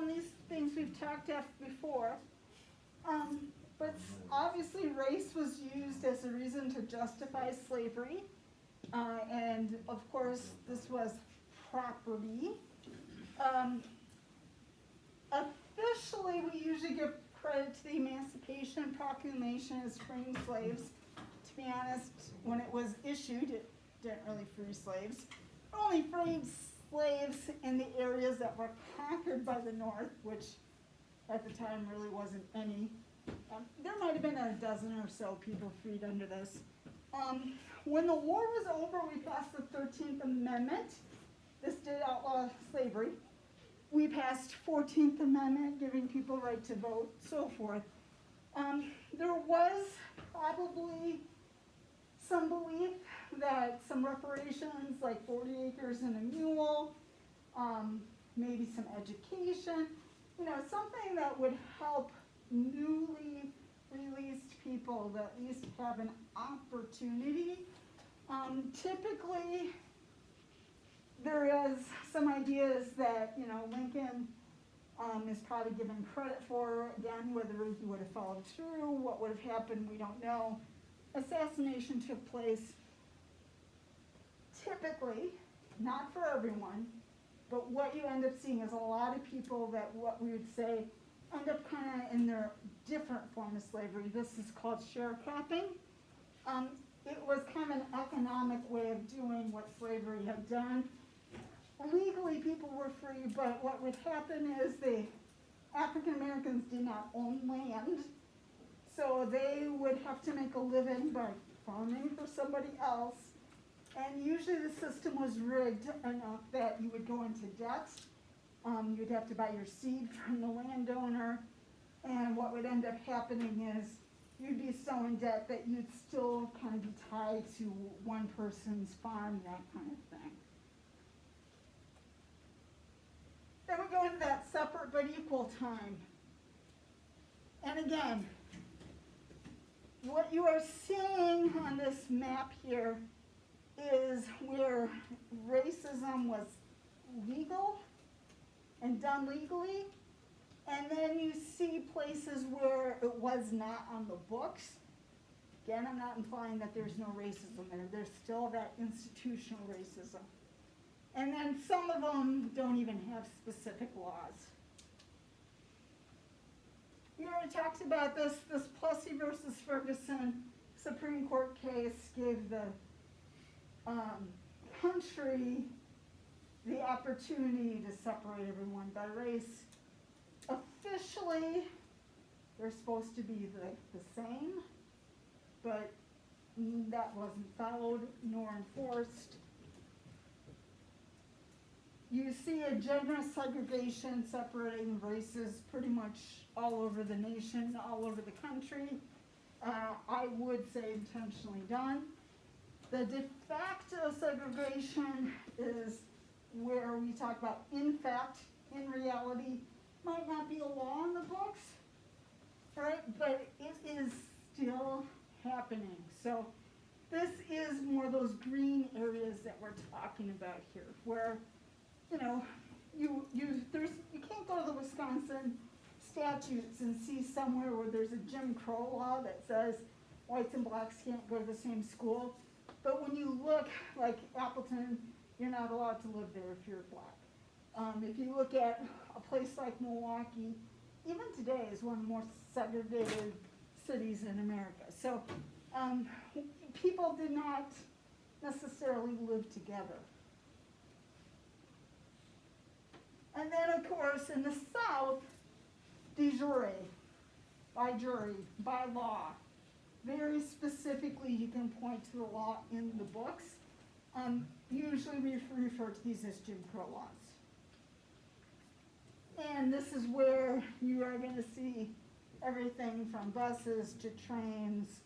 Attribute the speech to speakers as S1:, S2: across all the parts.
S1: on these things we've talked about before. But obviously race was used as a reason to justify slavery. And of course, this was property. Officially, we usually give credit to the Emancipation Proclamation as freeing slaves. To be honest, when it was issued, it didn't really free slaves. It only freed slaves in the areas that were conquered by the North, which at the time really wasn't any. There might have been a dozen or so people freed under this. When the war was over, we passed the 13th Amendment. This did outlaw slavery. We passed 14th Amendment, giving people right to vote, so forth. There was probably some belief that some reparations, like 40 acres and a mule, maybe some education, something that would help newly released people to at least have an opportunity. Typically, there is some ideas that, Lincoln is probably given credit for. Again, whether he would have followed through, what would have happened, we don't know. Assassination took place typically, not for everyone, but what you end up seeing is a lot of people that what we would say end up kind of in their different form of slavery. This is called sharecropping. It was kind of an economic way of doing what slavery had done. Legally, people were free, but what would happen is the African Americans did not own land, so they would have to make a living by farming for somebody else. And usually the system was rigged enough that you would go into debt. You'd have to buy your seed from the landowner, and what would end up happening is you'd be so in debt that you'd still kind of be tied to one person's farm, that kind of thing. Then we go into that separate but equal time. And again, what you are seeing on this map here is where racism was legal and done legally, and then you see places where it was not on the books. Again, I'm not implying that there's no racism there. There's still that institutional racism. And then some of them don't even have specific laws. We already talked about this Plessy versus Ferguson Supreme Court case gave the country the opportunity to separate everyone by race. Officially, they're supposed to be the same, but that wasn't followed nor enforced. You see a generous segregation separating races pretty much all over the nation, all over the country. I would say intentionally done. The de facto segregation is where we talk about in fact, in reality, might not be a law in the books, right? But it is still happening. So this is more those green areas that we're talking about here, where you can't go to the Wisconsin statutes and see somewhere where there's a Jim Crow law that says whites and blacks can't go to the same school. But when you look, like Appleton, you're not allowed to live there if you're black. If you look at a place like Milwaukee, even today is one of the more segregated cities in America. So people did not necessarily live together. And then, of course, in the South, de jure, by jury, by law. Very specifically, you can point to the law in the books. Usually we refer to these as Jim Crow laws. And this is where you are going to see everything from buses to trains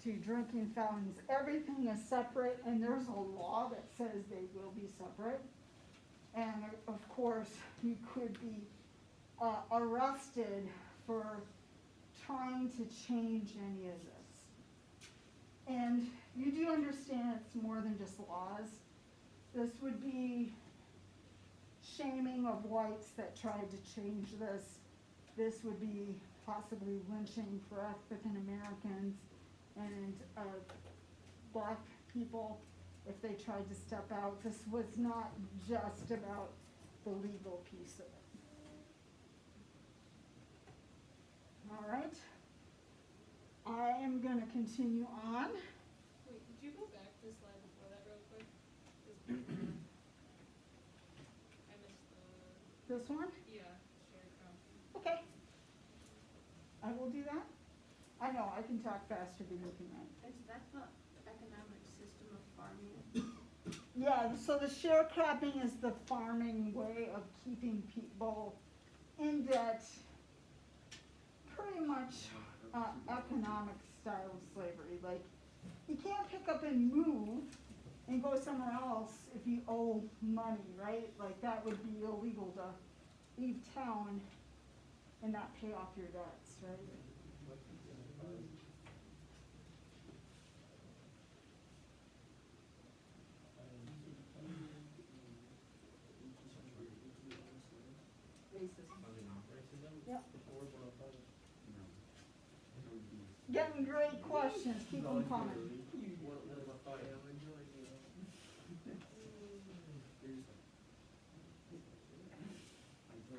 S1: to drinking fountains. Everything is separate, and there's a law that says they will be separate. And of course, you could be arrested for trying to change any of this. And you do understand it's more than just laws. This would be shaming of whites that tried to change this. This would be possibly lynching for African Americans and black people if they tried to step out. This was not just about the legal piece of it. All right. I am going to continue on.
S2: Wait, could you go back to the slide before that real quick? I missed the...
S1: This one?
S2: Yeah, sharecropping.
S1: Okay. I will do that. I know, I can talk faster than you can write.
S3: Is that the economic system of farming?
S1: Yeah, so the sharecropping is the farming way of keeping people in debt, pretty much economic style of slavery. Like, you can't pick up and move and go somewhere else if you owe money, right? Like, that would be illegal to leave town and not pay off your debts, right? Yep. Getting great questions, keep them coming.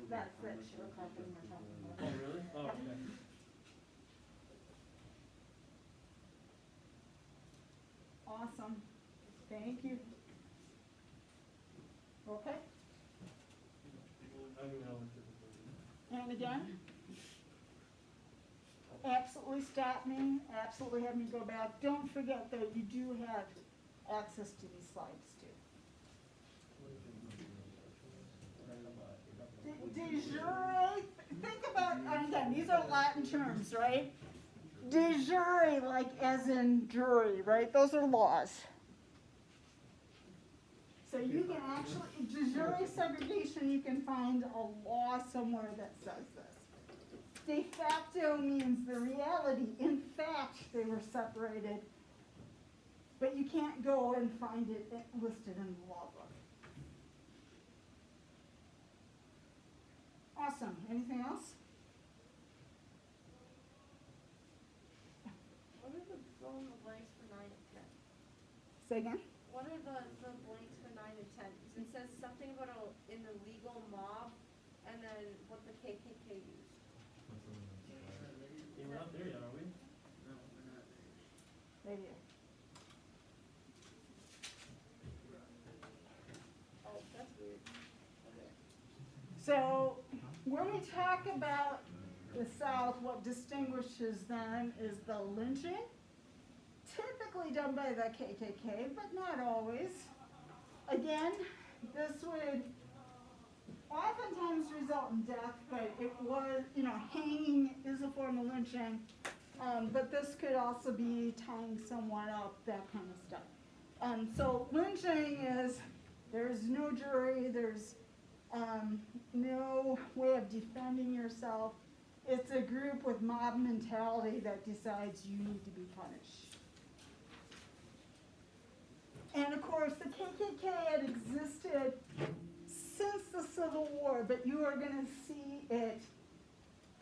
S1: That's that sharecropping we're talking about.
S4: Oh, really? Oh, okay.
S1: Awesome, thank you. Okay, and again? Absolutely stop me, absolutely have me go back. Don't forget though, you do have access to these slides too. De jure, think about, and again, these are Latin terms, right? De jure, like as in jury, right? Those are laws. So you can actually, de jure segregation, you can find a law somewhere that says this. De facto means the reality. In fact, they were separated, but you can't go and find it listed in the law book. Awesome. Anything else?
S3: What are the fill in the blanks for 9 and 10?
S1: Say again?
S3: What are the blanks for 9 and 10? Because it says something about an illegal mob, and then what the KKK used.
S4: Yeah, we're not there yet, are we?
S5: No, we're not there.
S1: Right here.
S3: Oh, that's weird. Okay.
S1: So when we talk about the South, what distinguishes them is the lynching, typically done by the KKK, but not always. Again, this would oftentimes result in death, but it was, hanging is a form of lynching, but this could also be tying someone up, that kind of stuff. So lynching is, there's no jury, there's no way of defending yourself. It's a group with mob mentality that decides you need to be punished. And of course, the KKK had existed since the Civil War, but you are going to see it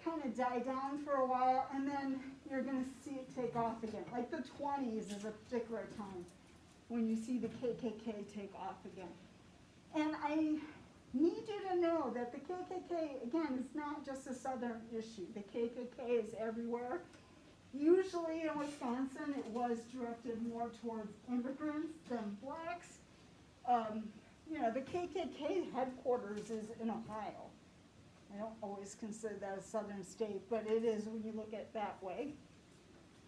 S1: kind of die down for a while, and then you're going to see it take off again. Like the 20s is a particular time when you see the KKK take off again. And I need you to know that the KKK, again, is not just a Southern issue. The KKK is everywhere. Usually in Wisconsin, it was directed more towards immigrants than blacks. The KKK headquarters is in Ohio. I don't always consider that a Southern state, but it is when you look at it that way.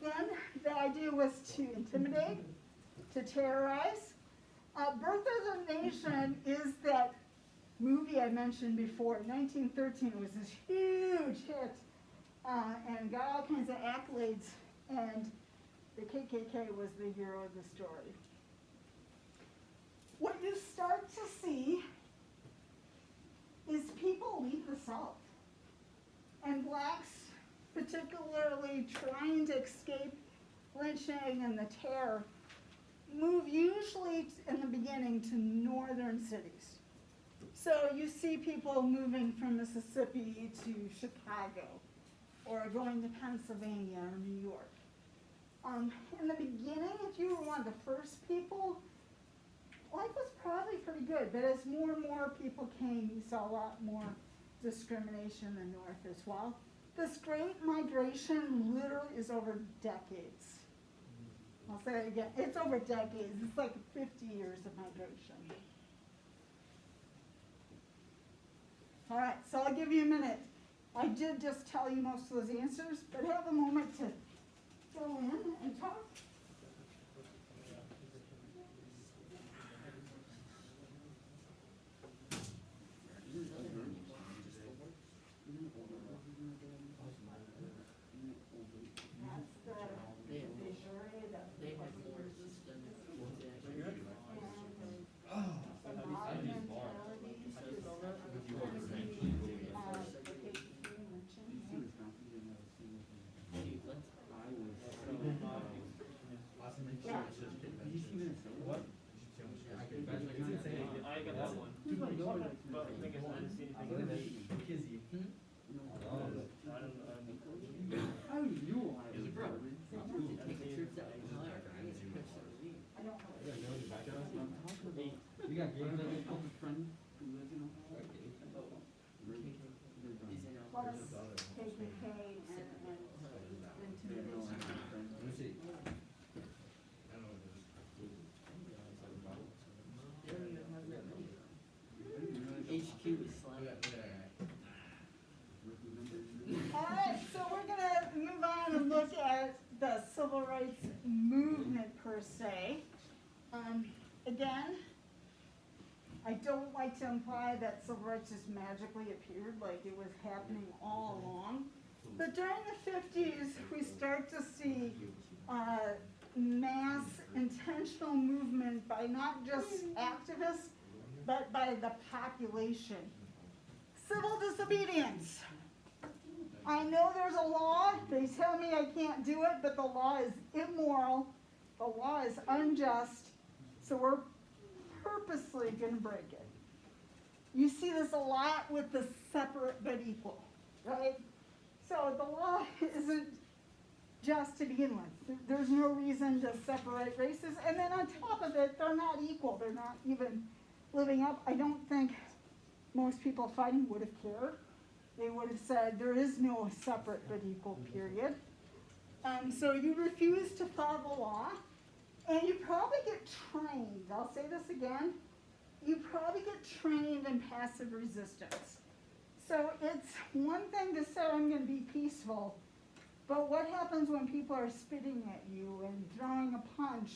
S1: Then the idea was to intimidate, to terrorize. Birth of a Nation is that movie I mentioned before. In 1913, it was this huge hit and got all kinds of accolades, and the KKK was the hero of the story. What you start to see is people leave the South, and blacks, particularly trying to escape lynching and the terror, move usually in the beginning to northern cities. So you see people moving from Mississippi to Chicago, or going to Pennsylvania or New York. In the beginning, if you were one of the first people, life was probably pretty good, but as more and more people came, you saw a lot more discrimination in the North as well. This great migration literally is over decades. I'll say it again, it's over decades. It's like 50 years of migration. All right, so I'll give you a minute. I did just tell you most of those answers, but have a moment to go in and talk.
S4: I got that one. But the thing is, I didn't see anything. Kizzy. I don't know.
S5: How do you know I
S6: He's a girl.
S5: You got games on your phone? Friend who lives in Ohio?
S1: Plus KKK and intimidation.
S6: HQ is slapping.
S1: All right, so we're gonna move on and look at the civil rights movement per se. Again, I don't like to imply that civil rights just magically appeared like it was happening all along. But during the 50s, we start to see mass intentional movement by not just activists, but by the population. Civil disobedience. I know there's a law, they tell me I can't do it, but the law is immoral, the law is unjust, so we're purposely gonna break it. You see this a lot with the separate but equal, right? So the law isn't just to begin with. There's no reason to separate races, and then on top of it, they're not equal, they're not even living up. I don't think most people fighting would have cared. They would have said there is no separate but equal period. So you refuse to follow the law, and you probably get trained. I'll say this again. You probably get trained in passive resistance. So it's one thing to say I'm going to be peaceful, but what happens when people are spitting at you and throwing a punch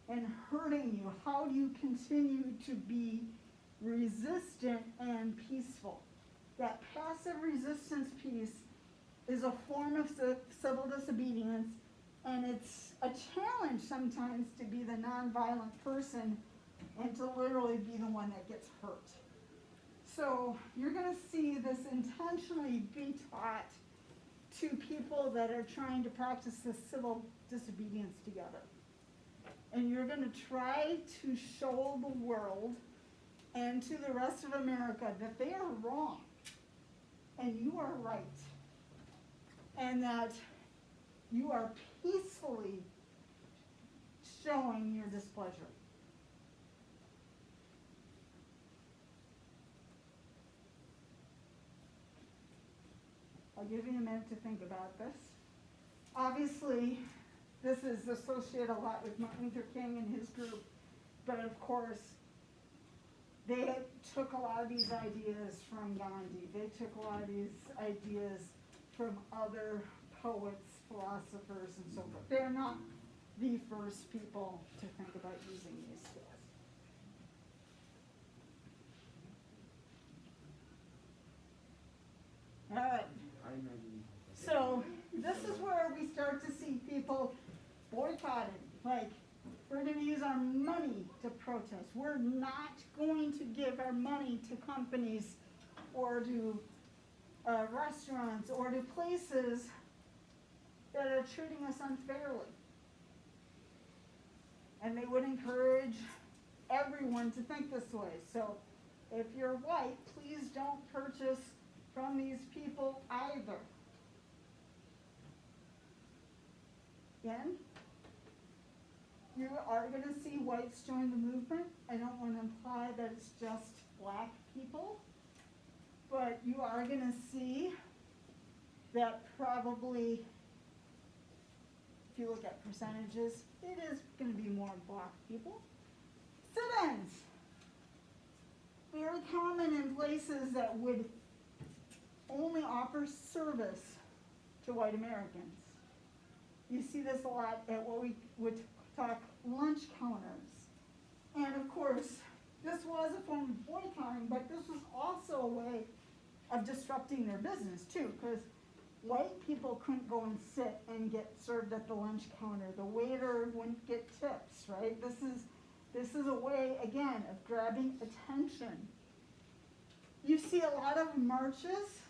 S1: and hurting you? How do you continue to be resistant and peaceful? That passive resistance piece is a form of civil disobedience, and it's a challenge sometimes to be the nonviolent person and to literally be the one that gets hurt. So you're going to see this intentionally be taught to people that are trying to practice this civil disobedience together. And you're going to try to show the world and to the rest of America that they are wrong and you are right, and that you are peacefully showing your displeasure. I'll give you a minute to think about this. Obviously, this is associated a lot with Martin Luther King and his group, but of course, they took a lot of these ideas from Gandhi. They took a lot of these ideas from other poets, philosophers, and so forth. They're not the first people to think about using these skills. All right. So this is where we start to see people boycotting. Like, we're going to use our money to protest. We're not going to give our money to companies or to restaurants or to places that are treating us unfairly. And they would encourage everyone to think this way. So If you're white, please don't purchase from these people either. Again, you are going to see whites join the movement. I don't want to imply that it's just black people, but you are going to see that probably, if you look at percentages, it is going to be more black people. Sit-ins. Very common in places that would only offer service to white Americans. You see this a lot at what we would talk lunch counters. And of course, this was a form of boycotting, but this was also a way of disrupting their business too, because white people couldn't go and sit and get served at the lunch counter. The waiter wouldn't get tips, right? This is a way, again, of grabbing attention. You see a lot of marches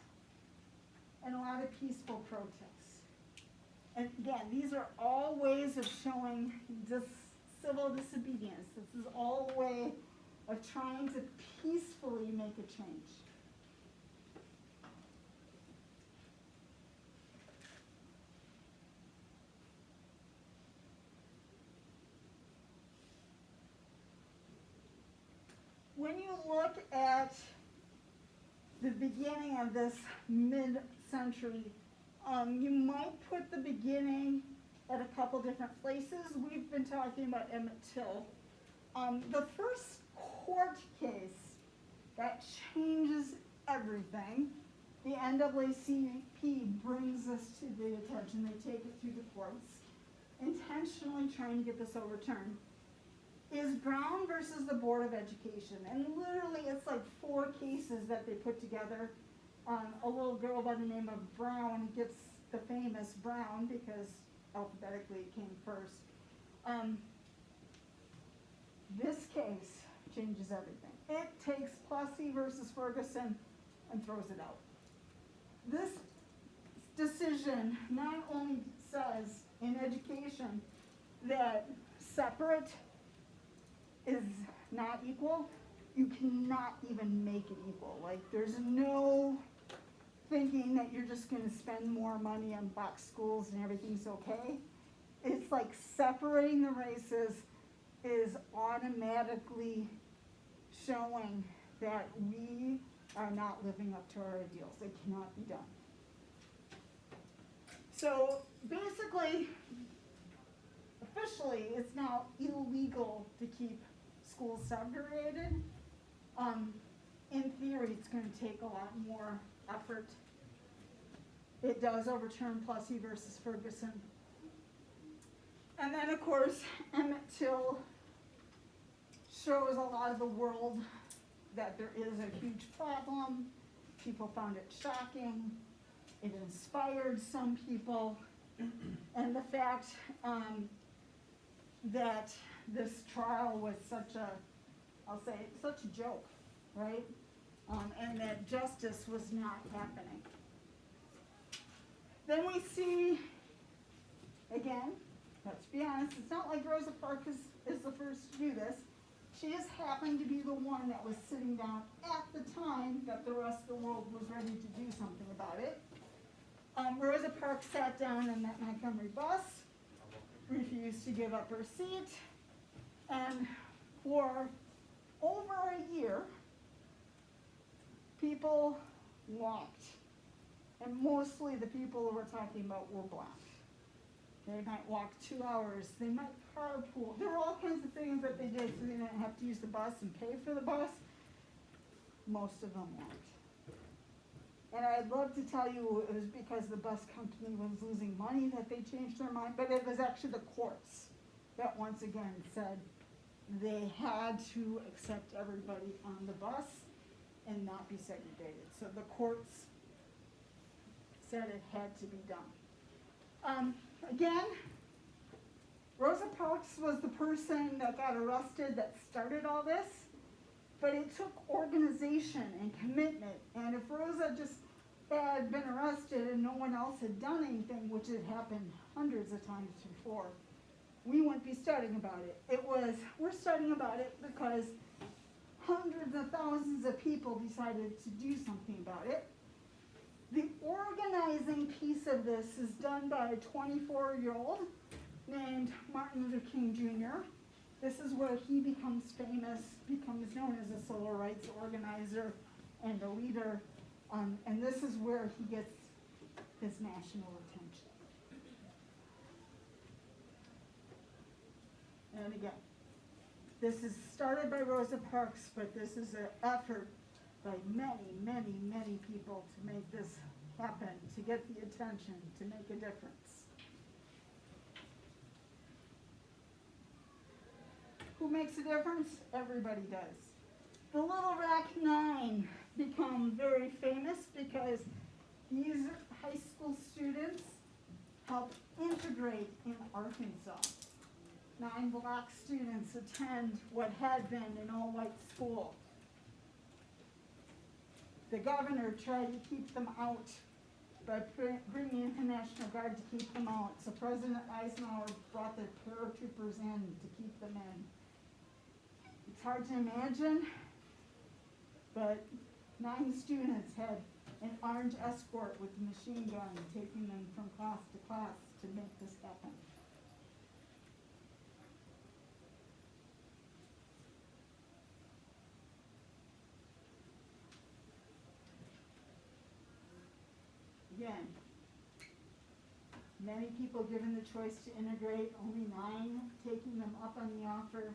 S1: and a lot of peaceful protests. And again, these are all ways of showing civil disobedience. This is all a way of trying to peacefully make a change. When you look at the beginning of this mid-century, you might put the beginning at a couple different places. We've been talking about Emmett Till. The first court case that changes everything, the NAACP brings this to the attention. They take it through the courts, intentionally trying to get this overturned, is Brown versus the Board of Education. And literally it's like 4 cases that they put together. A little girl by the name of Brown gets the famous Brown because alphabetically it came first. This case changes everything. It takes Plessy versus Ferguson and throws it out. This decision not only says in education that separate is not equal, you cannot even make it equal. Like, there's no thinking that you're just going to spend more money on box schools and everything's okay. It's like separating the races is automatically showing that we are not living up to our ideals. It cannot be done. So basically, officially, it's now illegal to keep schools segregated. In theory, it's going to take a lot more effort. It does overturn Plessy versus Ferguson. And then, of course, Emmett Till shows a lot of the world that there is a huge problem. People found it shocking. It inspired some people. And the fact that this trial was such a, I'll say, such a joke, right? And that justice was not happening. Then we see, again, let's be honest, it's not like Rosa Parks is the first to do this. She just happened to be the one that was sitting down at the time that the rest of the world was ready to do something about it. Rosa Parks sat down in that Montgomery bus, refused to give up her seat, and for over a year, people walked. And mostly the people we're talking about were black. They might walk 2 hours, they might carpool. There were all kinds of things that they did so they didn't have to use the bus and pay for the bus. Most of them weren't. And I'd love to tell you it was because the bus company was losing money that they changed their mind, but it was actually the courts that once again said they had to accept everybody on the bus and not be segregated. So the courts said it had to be done. Again, Rosa Parks was the person that got arrested that started all this, but it took organization and commitment. And if Rosa just had been arrested and no one else had done anything, which had happened hundreds of times before, we wouldn't be studying about it. We're studying about it because hundreds of thousands of people decided to do something about it. The organizing piece of this is done by a 24-year-old named Martin Luther King Jr. This is where he becomes famous, becomes known as a civil rights organizer and a leader, and this is where he gets his national attention. And again, this is started by Rosa Parks, but this is an effort by many, many, many people to make this happen, to get the attention, to make a difference. Who makes a difference? Everybody does. The Little Rock Nine become very famous because these high school students help integrate in Arkansas. 9 black students attend what had been an all-white school. The governor tried to keep them out by bringing in the National Guard to keep them out. So President Eisenhower brought the paratroopers in to keep them in. It's hard to imagine, but 9 students had an armed escort with a machine gun taking them from class to class to make this happen. Again, many people given the choice to integrate, only 9 taking them up on the offer.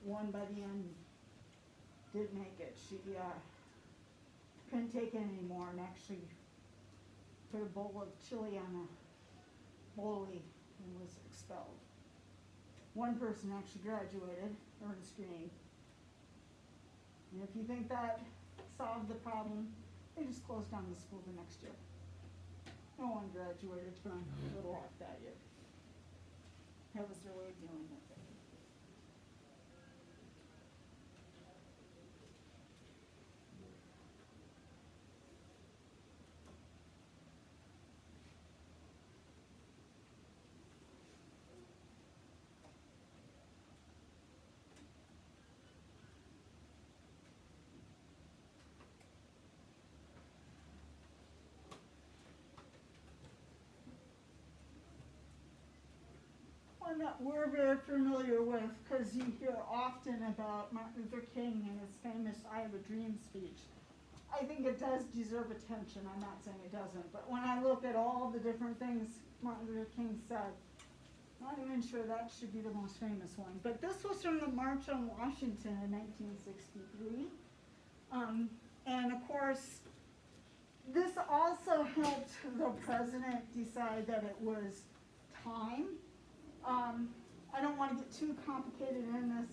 S1: One by the end didn't make it. She couldn't take it anymore and actually put a bowl of chili on a bowlie and was expelled. One person actually graduated, Ernest Green. And if you think that solved the problem, they just closed down the school the next year. No one graduated from Little Rock that year. That was their way of dealing with it. One that we're very familiar with, because you hear often about Martin Luther King and his famous I Have a Dream speech. I think it does deserve attention, I'm not saying it doesn't, but when I look at all the different things Martin Luther King said, I'm not even sure that should be the most famous one. But this was from the March on Washington in 1963. And of course, this also helped the president decide that it was time. I don't want to get too complicated in this.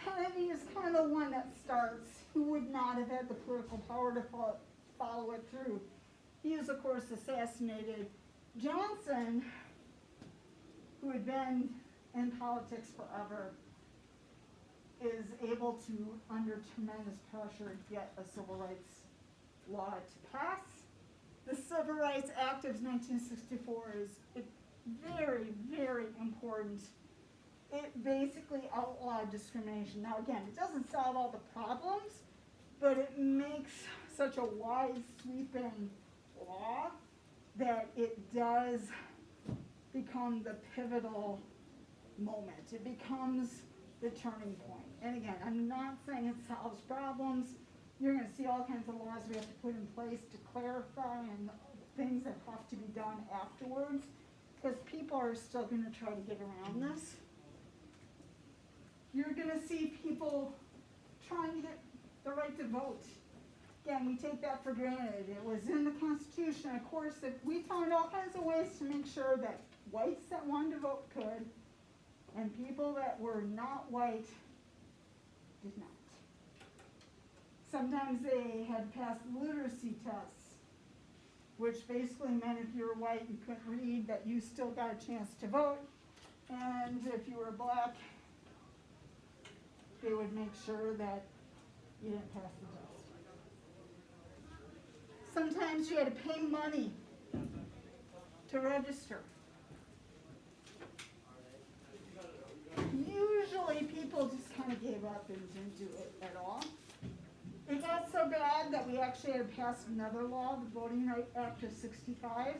S1: Kennedy is kind of the one that starts, who would not have had the political power to follow it through. He was, of course, assassinated. Johnson, who had been in politics forever, is able to, under tremendous pressure, get a civil rights law to pass. The Civil Rights Act of 1964 is very, very important. It basically outlawed discrimination. Now again, it doesn't solve all the problems, but it makes such a wide, sweeping law that it does become the pivotal moment. It becomes the turning point. And again, I'm not saying it solves problems. You're going to see all kinds of laws we have to put in place to clarify and things that have to be done afterwards, because people are still going to try to get around this. You're going to see people trying to get the right to vote. Again, we take that for granted. It was in the Constitution, of course, that we found all kinds of ways to make sure that whites that wanted to vote could, and people that were not white did not. Sometimes they had passed literacy tests, which basically meant if you were white and couldn't read, that you still got a chance to vote, and if you were black, they would make sure that you didn't pass the test. Sometimes you had to pay money to register. Usually people just weapons into it at all. It got so bad that we actually had to pass another law, the Voting Right Act of 65,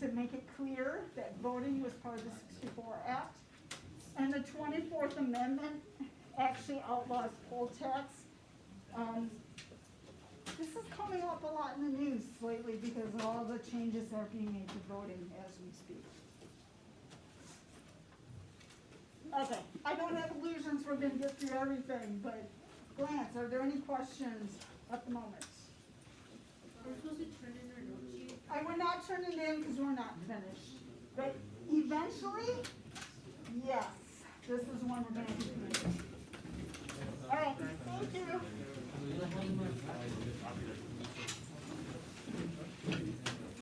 S1: to make it clear that voting was part of the 64 Act. And the 24th Amendment actually outlaws poll tax. This is coming up a lot in the news lately because of all the changes that are being made to voting as we speak. Okay, I don't have illusions we're gonna get through everything, but Lance, are there any questions at the moment?
S2: We're supposed to turn in our note sheet.
S1: I would not turn it in because we're not finished, but eventually, yes, this is when we're gonna be finished. All right, thank you.
S6: We don't have much.